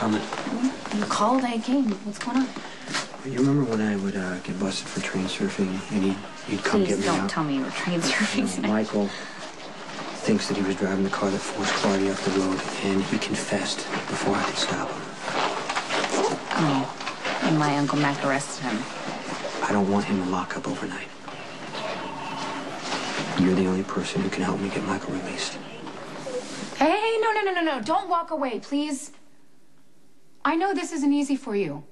coming. You called, I came. What's going on? You remember when I would get busted for train surfing and he'd come get me out? Please don't tell me you were train surfing. Michael thinks that he was driving the car that forced Claudia off the road, and he confessed before I could stop him. Oh, and my Uncle Mac arrested him. I don't want him in lockup overnight. You're the only person who can help me get Michael released. Hey, no. Don't walk away, please. I know this isn't easy for you.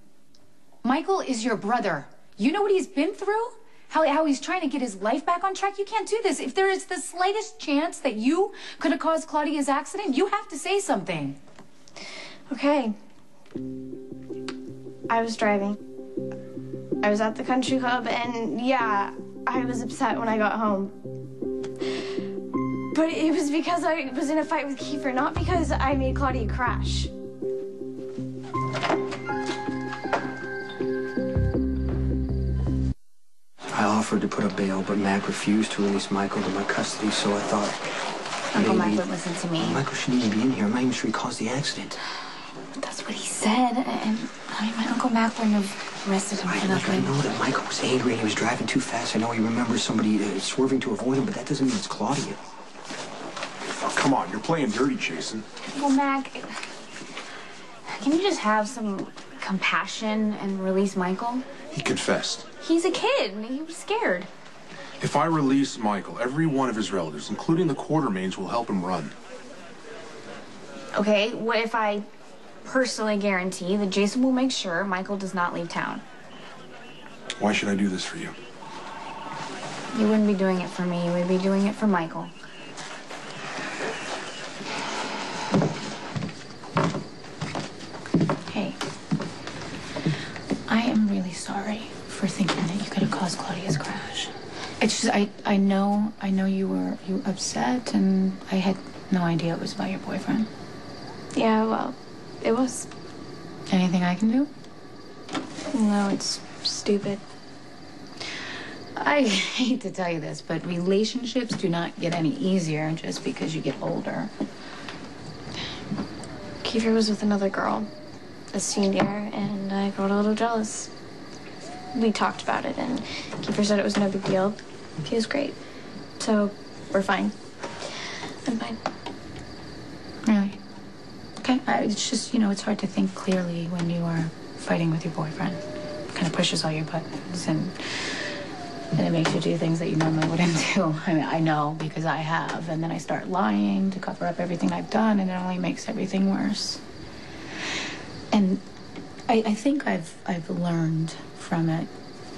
Michael is your brother. You know what he's been through? How he's trying to get his life back on track? You can't do this. If there is the slightest chance that you could have caused Claudia's accident, you have to say something. Okay. I was driving. I was at the country club, and yeah, I was upset when I got home. But it was because I was in a fight with Kiefer, not because I made Claudia crash. I offered to put up bail, but Mac refused to release Michael to my custody, so I thought Uncle maybe... Mac would listen to me. Michael shouldn't even be in here. I'm not even sure he caused the accident. But that's what he said, and I mean, my Uncle Mac wouldn't have arrested him for nothing. I know that Michael was angry and he was driving too fast. I know he remembers somebody swerving to avoid him, but that doesn't mean it's Claudia. Oh, come on, you're playing dirty, Jason. Well, Mac, can you just have some compassion and release Michael? He confessed. He's a kid. He was scared. If I release Michael, every one of his relatives, including the Quartermains, will help him run. Okay, what if I personally guarantee that Jason will make sure Michael does not leave town? Why should I do this for you? You wouldn't be doing it for me. You would be doing it for Michael. Hey, I am really sorry for thinking that you could have caused Claudia's crash. It's just, I know you were upset, and I had no idea it was about your boyfriend. Yeah, well, it was. Anything I can do? No, it's stupid. I hate to tell you this, but relationships do not get any easier just because you get older. Kiefer was with another girl, a senior, and I got a little jealous. We talked about it, and Kiefer said it was no big deal. He was great. So, we're fine. I'm fine. Really? Okay. It's just, it's hard to think clearly when you are fighting with your boyfriend. It kind of pushes all your buttons, and it makes you do things that you normally wouldn't do. I mean, I know because I have, and then I start lying to cover up everything I've done, and it only makes everything worse. And I think I've learned from it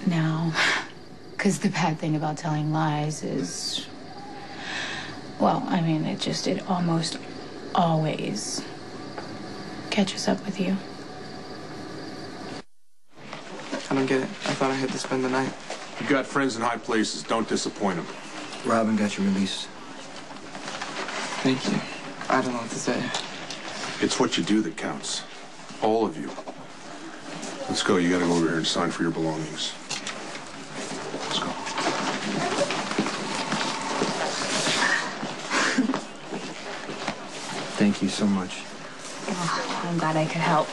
now, because the bad thing about telling lies is, well, I mean, it almost always catches up with you. I don't get it. I thought I had to spend the night. You got friends in high places. Don't disappoint them. Robin got your release. Thank you. I don't know what to say. It's what you do that counts. All of you. Let's go. You gotta go over here and sign for your belongings. Let's go. Thank you so much. Oh, I'm glad I could help.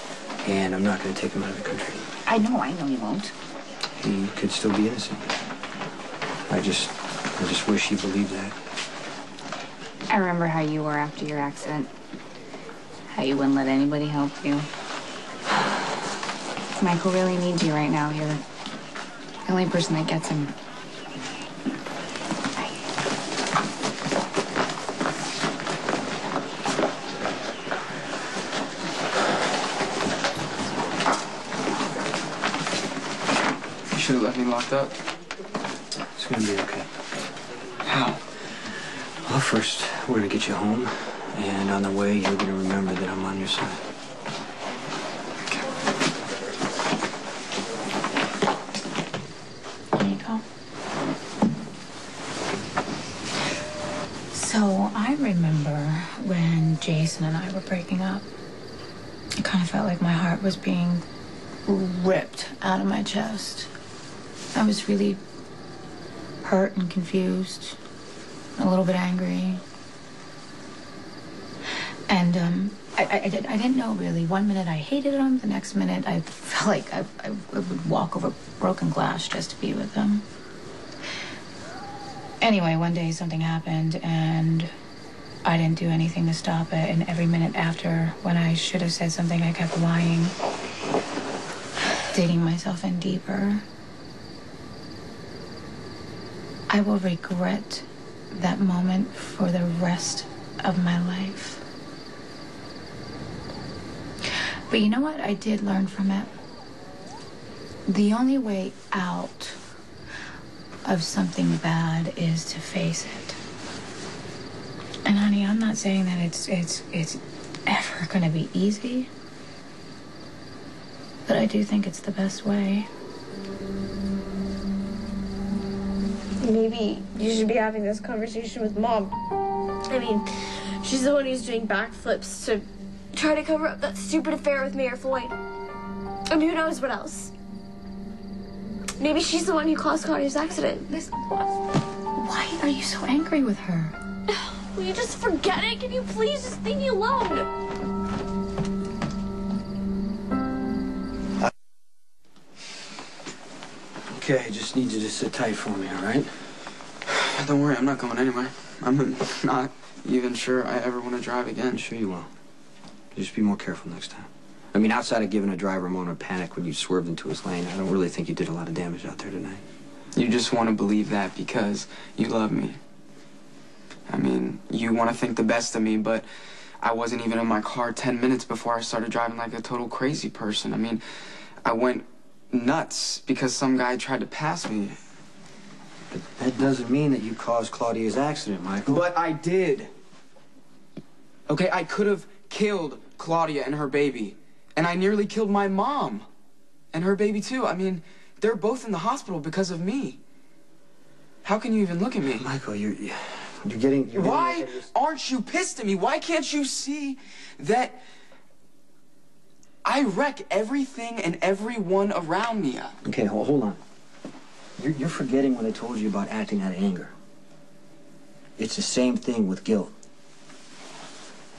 And I'm not going to take him out of the country. I know you won't. He could still be innocent. I just wish he believed that. I remember how you were after your accident. How you wouldn't let anybody help you. Michael really needs you right now. You're the only person that gets him. You should have left me locked up. It's going to be okay. How? Well, first, we're going to get you home. And on the way, you're going to remember that I'm on your side. There you go. So I remember when Jason and I were breaking up. It kind of felt like my heart was being ripped out of my chest. I was really hurt and confused, a little bit angry. And I didn't know really. One minute I hated him, the next minute I felt like I would walk over broken glass just to be with him. Anyway, one day something happened and I didn't do anything to stop it. And every minute after, when I should have said something, I kept lying, digging myself in deeper. I will regret that moment for the rest of my life. But you know what? I did learn from it. The only way out of something bad is to face it. And honey, I'm not saying that it's ever gonna be easy, but I do think it's the best way. Maybe you should be having this conversation with Mom. I mean, she's the one who's doing backflips to try to cover up that stupid affair with Mayor Floyd. And who knows what else. Maybe she's the one who caused Claudia's accident. Listen, why are you so angry with her? Will you just forget it? Can you please just leave me alone? Okay, I just need you to sit tight for me, all right? Don't worry, I'm not going anywhere. I'm not even sure I ever want to drive again. I'm sure you will. Just be more careful next time. I mean, outside of giving a driver a moment of panic when you swerved into his lane, I don't really think you did a lot of damage out there tonight. You just want to believe that because you love me. I mean, you want to think the best of me, but I wasn't even in my car 10 minutes before I started driving like a total crazy person. I mean, I went nuts because some guy tried to pass me. But that doesn't mean that you caused Claudia's accident, Michael. But I did. Okay, I could have killed Claudia and her baby. And I nearly killed my mom. And her baby, too. I mean, they're both in the hospital because of me. How can you even look at me? Michael, you're getting... Why aren't you pissed at me? Why can't you see that I wreck everything and everyone around me? Okay, hold on. You're forgetting what I told you about acting out of anger. It's the same thing with guilt.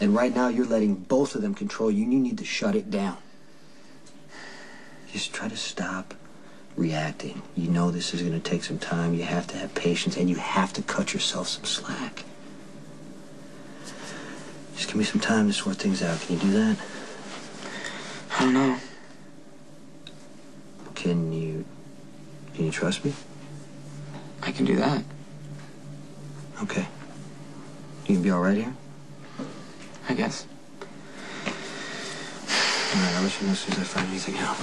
And right now, you're letting both of them control you, and you need to shut it down. Just try to stop reacting. You know this is going to take some time. You have to have patience, and you have to cut yourself some slack. Just give me some time to sort things out. Can you do that? I don't know. Can you trust me? I can do that. Okay. You can be all right here? I guess. All right, I'll let you know as soon as I find anything out.